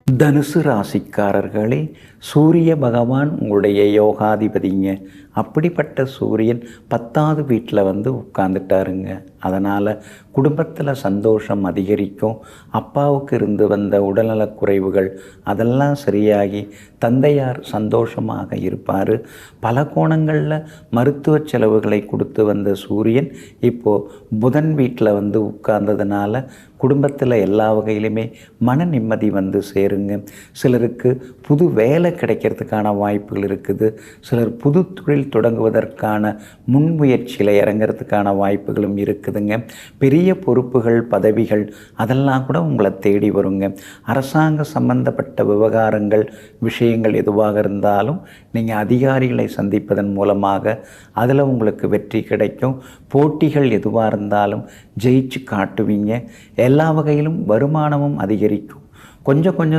தனுசு ராசிக்காரர்களே, சூரிய பகவான் உங்களுடைய யோகாதிபதிங்க. அப்படிப்பட்ட சூரியன் 10வது வீட்டில் உட்காந்துட்டாருங்க. அதனால் குடும்பத்தில் சந்தோஷம் அதிகரிக்கும். அப்பாவுக்கு இருந்து வந்த உடல்நலக் குறைவுகள் அதெல்லாம் சரியாகி தந்தையார் சந்தோஷமாக இருப்பார். பல கோணங்களில் மருத்துவ செலவுகளை கொடுத்து வந்த சூரியன் இப்போது புதன் வீட்டில் உட்கார்ந்ததுனால குடும்பத்தில் எல்லா வகையிலுமே மன நிம்மதி சேருங்க. சிலருக்கு புது வேலை கிடைக்கிறதுக்கான வாய்ப்புகள் இருக்குது. சிலர் புது தொழில் தொடங்குவதற்கான முன்முயற்சியில் இறங்கிறதுக்கான வாய்ப்புகளும் இருக்குதுங்க. பெரிய பொறுப்புகள், பதவிகள் அதெல்லாம் கூட உங்களை தேடி வருங்க. அரசாங்க சம்பந்தப்பட்ட விவகாரங்கள், விஷயங்கள் எதுவாக இருந்தாலும் நீங்கள் அதிகாரிகளை சந்திப்பதன் மூலமாக அதில் உங்களுக்கு வெற்றி கிடைக்கும். போட்டிகள் எதுவாக இருந்தாலும் ஜெயிச்சு காட்டுவீங்க. எல்லா வகையிலும் வருமானமும் அதிகரிக்கும். கொஞ்சம் கொஞ்சம்